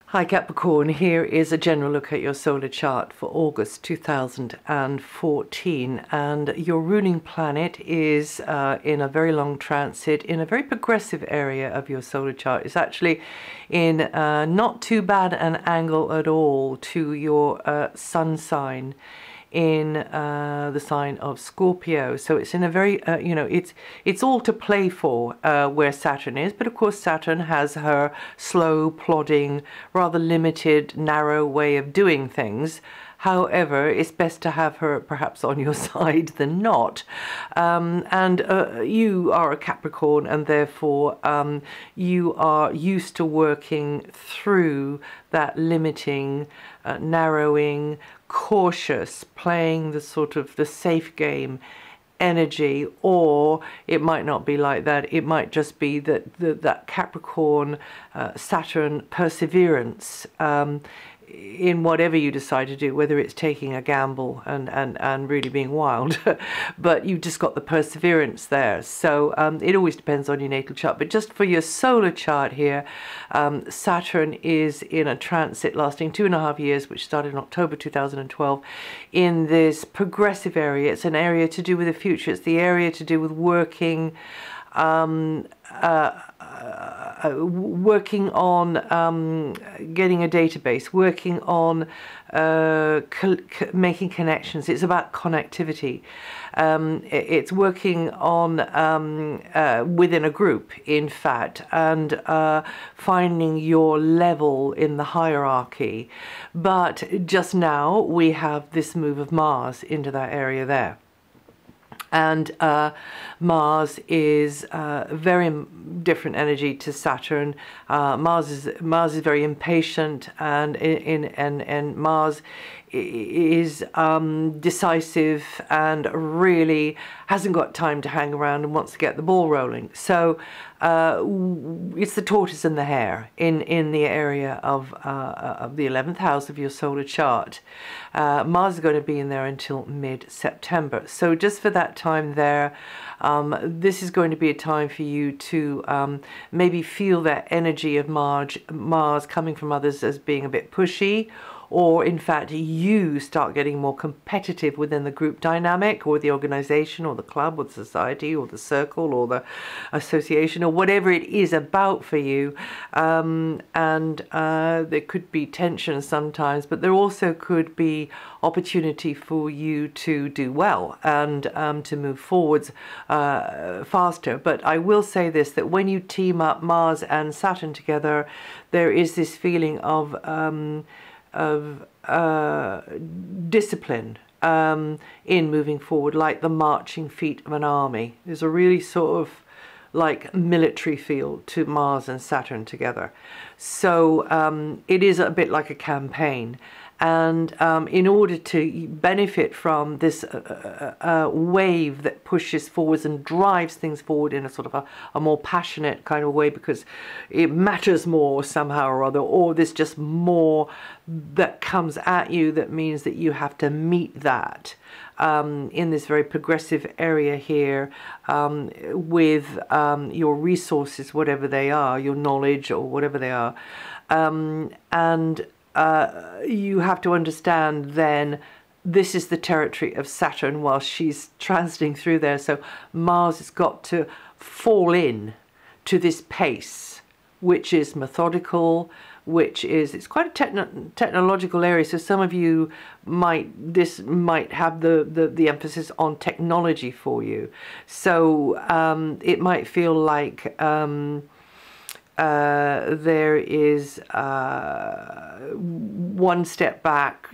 Hi Capricorn, here is a general look at your solar chart for August 2014, and your ruling planet is in a very long transit in a very progressive area of your solar chart. It's actually in not too bad an angle at all to your sun sign in the sign of Scorpio. So it's in a very it's all to play for where Saturn is, but of course Saturn has her slow, plodding, rather limited, narrow way of doing things. However, it's best to have her perhaps on your side than not. You are a Capricorn, and therefore you are used to working through that limiting, narrowing, cautious, playing the sort of the safe game energy. Or it might not be like that. It might just be that Capricorn Saturn perseverance in whatever you decide to do, whether it's taking a gamble and really being wild, but you've just got the perseverance there. So it always depends on your natal chart. But just for your solar chart here, Saturn is in a transit lasting 2.5 years, which started in October 2012, in this progressive area. It's an area to do with the future. It's the area to do with working working on getting a database, working on making connections. It's about connectivity. It's working on within a group, in fact, and finding your level in the hierarchy. But just now we have this move of Mars into that area there. And Mars is very different energy to Saturn. Mars is very impatient, and Mars is decisive and really hasn't got time to hang around and wants to get the ball rolling. So it's the tortoise and the hare in the area of the 11th house of your solar chart. Mars is going to be in there until mid-September. So just for that time there, this is going to be a time for you to maybe feel that energy of Mars coming from others as being a bit pushy, or in fact you start getting more competitive within the group dynamic or the organization or the club or the society or the circle or the association or whatever it is about for you. There could be tension sometimes, but there also could be opportunity for you to do well and to move forwards faster. But I will say this, that when you team up Mars and Saturn together, there is this feeling of discipline in moving forward, like the marching feet of an army. There's a really sort of like military feel to Mars and Saturn together. So it is a bit like a campaign. And in order to benefit from this wave that pushes forwards and drives things forward in a sort of a more passionate kind of way, because it matters more somehow or other, or there's just more that comes at you that means that you have to meet that in this very progressive area here with your resources, whatever they are, your knowledge or whatever they are. You have to understand then this is the territory of Saturn while she's transiting through there. So Mars has got to fall in to this pace, which is methodical, it's quite a technological area. So some of you might have the emphasis on technology for you. So it might feel like there is one step back,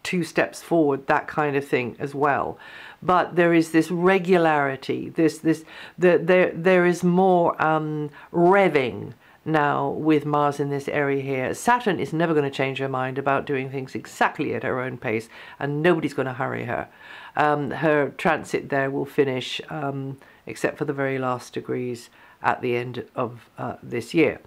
2 steps forward, that kind of thing as well. But there is this regularity, there is more revving now with Mars in this area here. Saturn is never going to change her mind about doing things exactly at her own pace, and nobody's going to hurry her. Her transit there will finish, except for the very last degrees, at the end of this year.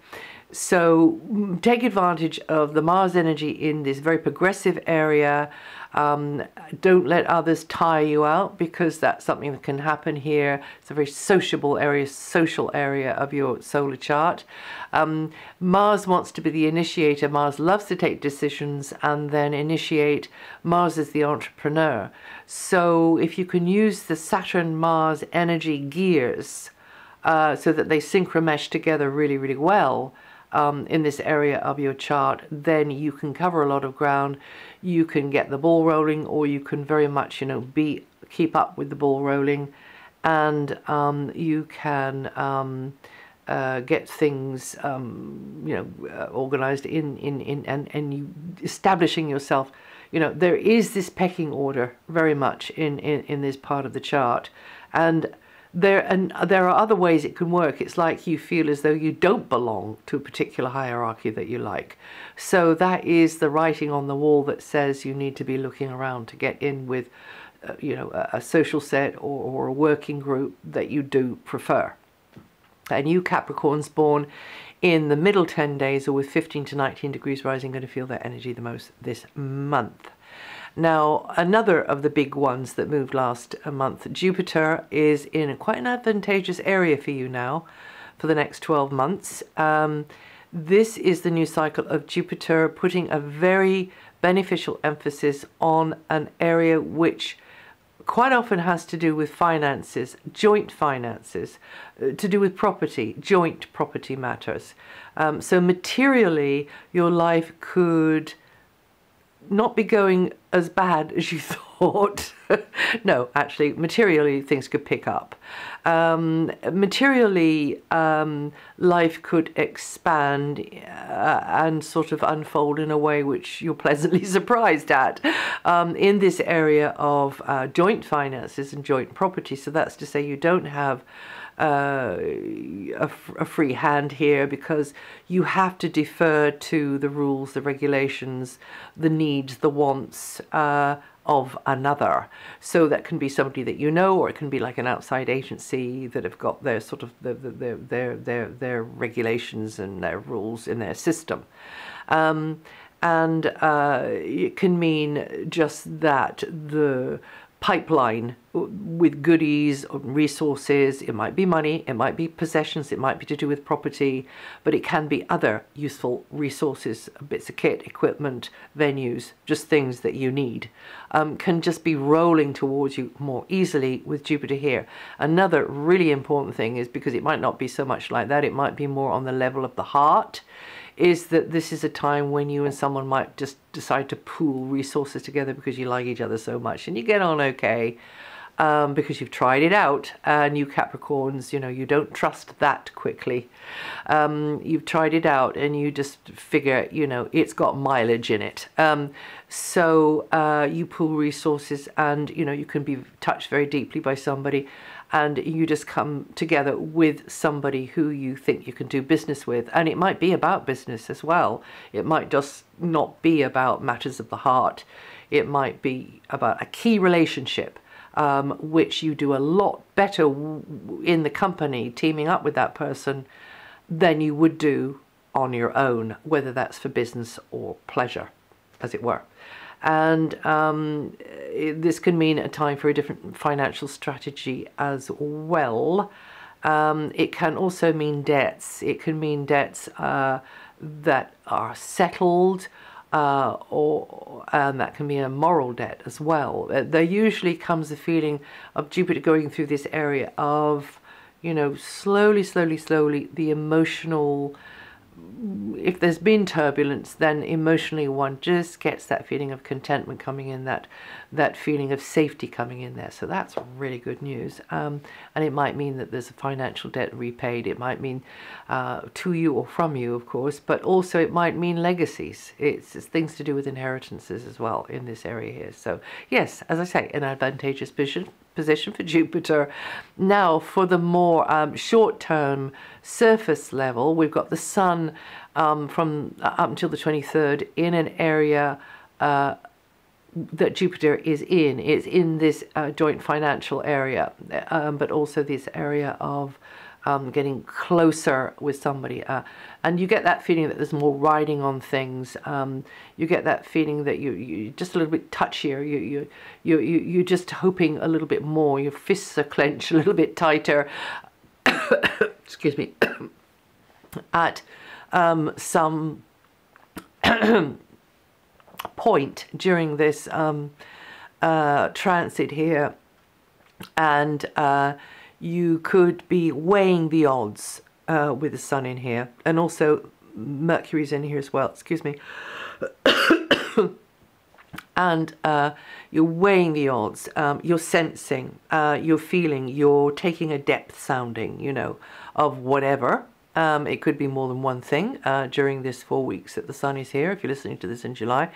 So take advantage of the Mars energy in this very progressive area. Don't let others tire you out, because that's something that can happen here. It's a very sociable area, social area of your solar chart. Mars wants to be the initiator. Mars loves to take decisions and then initiate. Mars is the entrepreneur. So if you can use the Saturn-Mars energy gears so that they synchromesh together really, really well, in this area of your chart, then you can cover a lot of ground. You can get the ball rolling, or you can very much, you know, keep up with the ball rolling, and you can get things, you know, organized and you establishing yourself. You know, there is this pecking order very much in this part of the chart, and there are other ways it can work. It's like you feel as though you don't belong to a particular hierarchy that you like. So that is the writing on the wall that says you need to be looking around to get in with, you know, a social set or a working group that you do prefer. And you Capricorns born in the middle 10 days or with 15 to 19 degrees rising, going to feel that energy the most this month. Now, another of the big ones that moved last month, Jupiter is in quite an advantageous area for you now for the next 12 months. This is the new cycle of Jupiter putting a very beneficial emphasis on an area which quite often has to do with finances, joint finances, to do with property, joint property matters. So materially, your life could not be going as bad as you thought. No, actually, materially things could pick up. Materially, life could expand and sort of unfold in a way which you're pleasantly surprised at in this area of joint finances and joint property. So that's to say you don't have a free hand here, because you have to defer to the rules, the regulations, the needs, the wants of another. So that can be somebody that you know, or it can be like an outside agency that have got their sort of their regulations and their rules in their system. And it can mean just that the pipeline with goodies or resources, it might be money, it might be possessions, it might be to do with property, but it can be other useful resources, bits of kit, equipment, venues, just things that you need, can just be rolling towards you more easily with Jupiter here. Another really important thing is, because it might not be so much like that, it might be more on the level of the heart, is that this is a time when you and someone might just decide to pool resources together because you like each other so much and you get on okay, because you've tried it out. And you Capricorns, you know, you don't trust that quickly. You've tried it out and you just figure, you know, it's got mileage in it. So you pool resources, and, you know, you can be touched very deeply by somebody, and you just come together with somebody who you think you can do business with. And it might be about business as well. It might just not be about matters of the heart. It might be about a key relationship, which you do a lot better in the company, teaming up with that person, than you would do on your own, whether that's for business or pleasure, as it were. And this can mean a time for a different financial strategy as well. It can also mean debts. It can mean debts that are settled, and that can be a moral debt as well. There usually comes a feeling of Jupiter going through this area of, you know, slowly, the emotional. If there's been turbulence, then emotionally one just gets that feeling of contentment coming in, that feeling of safety coming in there. So that's really good news. And it might mean that there's a financial debt repaid. It might mean to you or from you, of course, but also it might mean legacies. It's things to do with inheritances as well in this area here. So yes, as I say, an advantageous position for Jupiter. Now, for the more short-term surface level, we've got the Sun from up until the 23rd in an area that Jupiter is in. It's in this joint financial area, but also this area of getting closer with somebody, and you get that feeling that there's more riding on things. You get that feeling that you're just a little bit touchier. You're just hoping a little bit more. Your fists are clenched a little bit tighter. Excuse me. At some point during this transit here, and you could be weighing the odds with the Sun in here, and also Mercury's in here as well, excuse me. And you're weighing the odds, you're sensing, you're feeling, you're taking a depth sounding, you know, of whatever. It could be more than one thing during this 4 weeks that the Sun is here, if you're listening to this in July.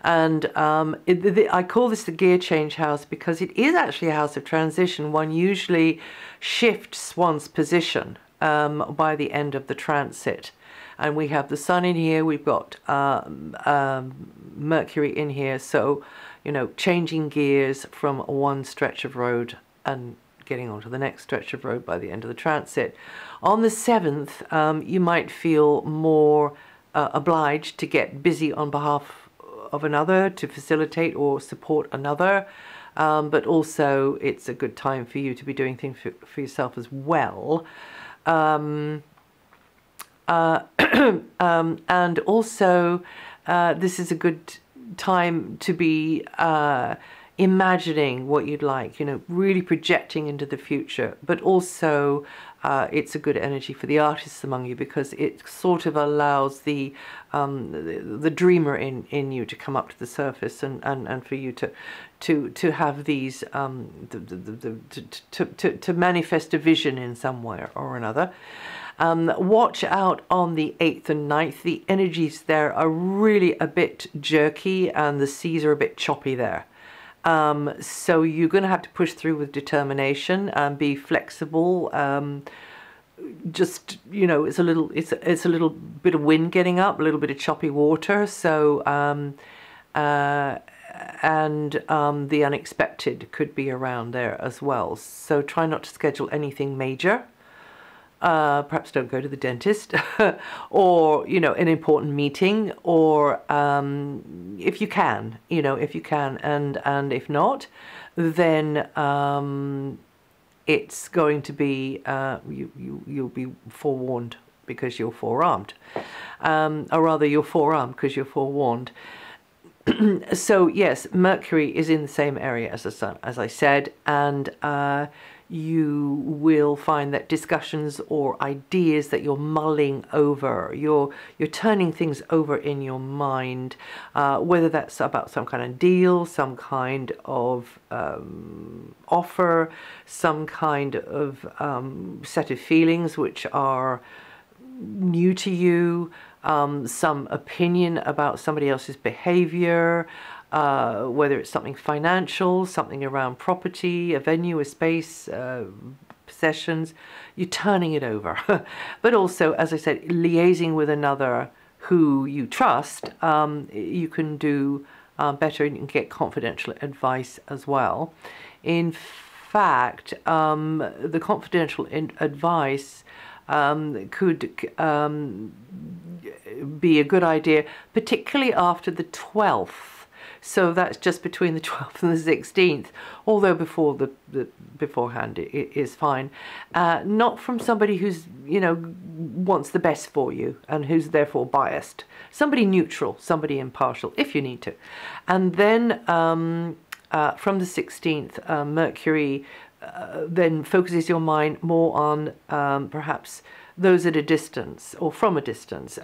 And I call this the gear change house because it is actually a house of transition. One usually shifts one's position by the end of the transit. And we have the Sun in here, we've got Mercury in here. So, you know, changing gears from one stretch of road and getting onto the next stretch of road by the end of the transit. On the 7th, you might feel more obliged to get busy on behalf of another, to facilitate or support another, but also it's a good time for you to be doing things for yourself as well. And also this is a good time to be imagining what you'd like, you know, really projecting into the future. But also it's a good energy for the artists among you because it sort of allows the dreamer in you to come up to the surface, and for you to have these to manifest a vision in some way or another. Watch out on the 8th and 9th. The energies there are really a bit jerky and the seas are a bit choppy there. So you're going to have to push through with determination and be flexible. Just, you know, it's a little bit of wind getting up, a little bit of choppy water. So the unexpected could be around there as well. So try not to schedule anything major. Perhaps don't go to the dentist or, you know, an important meeting, or if you can, you know, if you can, and if not, then it's going to be, you'll be forewarned because you're forearmed, or rather you're forearmed because you're forewarned. So yes, Mercury is in the same area as the Sun, as I said, and you will find that discussions or ideas that you're mulling over, you're turning things over in your mind, whether that's about some kind of deal, some kind of offer, some kind of set of feelings which are new to you, some opinion about somebody else's behavior, whether it's something financial, something around property, a venue, a space, possessions, you're turning it over. But also, as I said, liaising with another who you trust, you can do better and you can get confidential advice as well. In fact, the confidential advice could be a good idea, particularly after the 12th. So that's just between the 12th and the 16th, although beforehand it is fine. Not from somebody who's, you know, wants the best for you and who's therefore biased. Somebody neutral, somebody impartial, if you need to. And then from the 16th, Mercury then focuses your mind more on perhaps those at a distance or from a distance.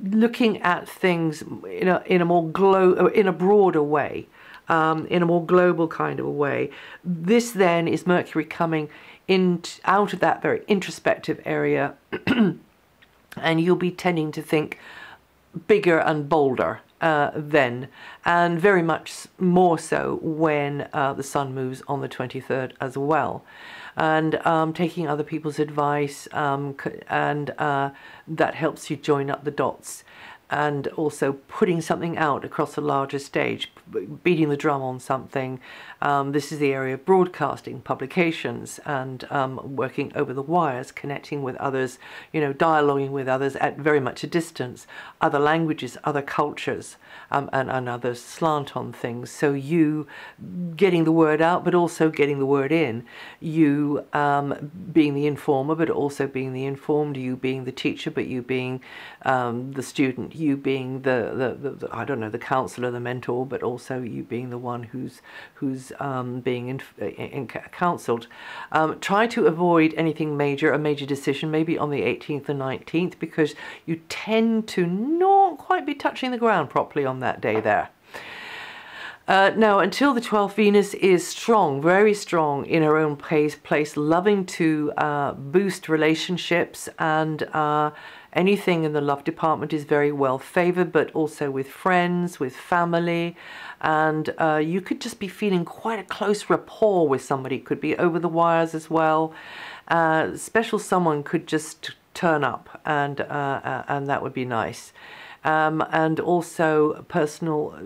Looking at things in a more broader way, in a more global kind of a way. This then is Mercury coming out of that very introspective area, and you'll be tending to think bigger and bolder then, and very much more so when the Sun moves on the 23rd as well. And taking other people's advice, and that helps you join up the dots. and also putting something out across a larger stage, beating the drum on something. This is the area of broadcasting, publications, and working over the wires, connecting with others, you know, dialoguing with others at very much a distance, other languages, other cultures, and other slant on things. So you getting the word out, but also getting the word in. You being the informer, but also being the informed. You being the teacher, but you being the student. You being the I don't know, the counselor, the mentor, but also you being the one who's being counseled. Try to avoid anything major, a major decision, maybe on the 18th and 19th, because you tend to not quite be touching the ground properly on that day there. Now, until the 12th, Venus is strong, very strong in her own place, loving to boost relationships, and anything in the love department is very well favored, but also with friends, with family, and you could just be feeling quite a close rapport with somebody. It could be over the wires as well. Special someone could just turn up, and that would be nice. And also personal,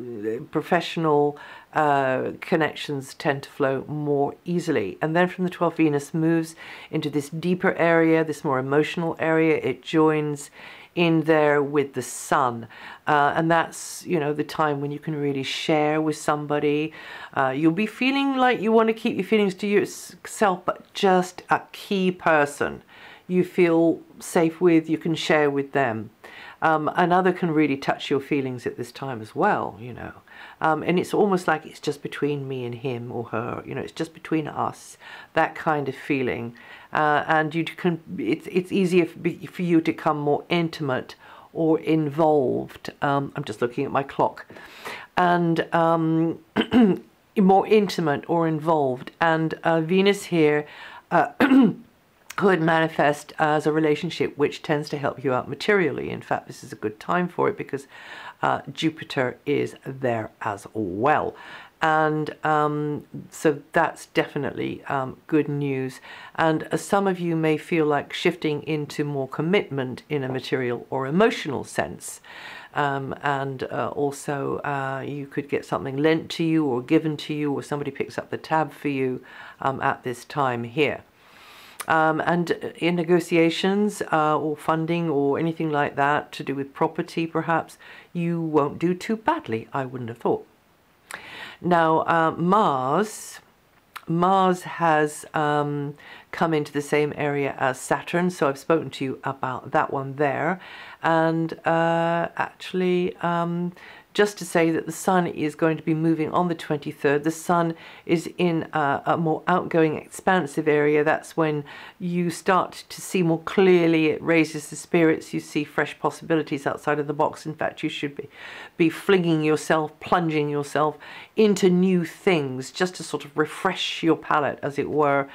professional connections tend to flow more easily. And then from the 12th, Venus moves into this deeper area, this more emotional area. It joins in there with the sun, and that's, you know, the time when you can really share with somebody. You'll be feeling like you want to keep your feelings to yourself, but just a key person you feel safe with, you can share with them. Another can really touch your feelings at this time as well, you know. And it's almost like it's just between me and him or her, you know, it's just between us, that kind of feeling. And you can, it's easier for you to become more intimate or involved. I'm just looking at my clock. And more intimate or involved. And Venus here could manifest as a relationship which tends to help you out materially. In fact, this is a good time for it because Jupiter is there as well. And so that's definitely good news. And some of you may feel like shifting into more commitment in a material or emotional sense. And also you could get something lent to you or given to you, or somebody picks up the tab for you at this time here. And in negotiations or funding or anything like that to do with property, perhaps, you won't do too badly, I wouldn't have thought. Now, Mars has come into the same area as Saturn, so I've spoken to you about that one there. And actually, just to say that the Sun is going to be moving on the 23rd. The Sun is in a more outgoing, expansive area. That's when you start to see more clearly. It raises the spirits. You see fresh possibilities outside of the box. In fact, you should be flinging yourself, plunging yourself into new things, just to sort of refresh your palate, as it were.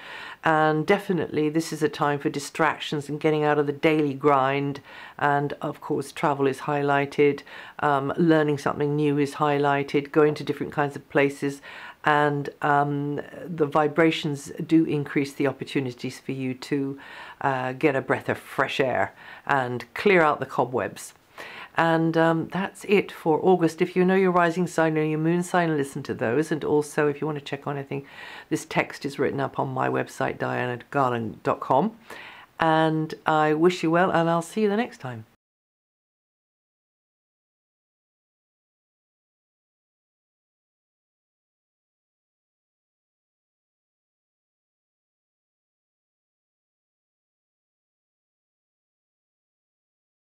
And definitely this is a time for distractions and getting out of the daily grind. And of course, travel is highlighted, learning something new is highlighted, going to different kinds of places, and the vibrations do increase the opportunities for you to get a breath of fresh air and clear out the cobwebs. And that's it for August. If you know your rising sign or your moon sign, listen to those. And also, if you want to check on anything, this text is written up on my website, DianaGarland.com. And I wish you well, and I'll see you the next time.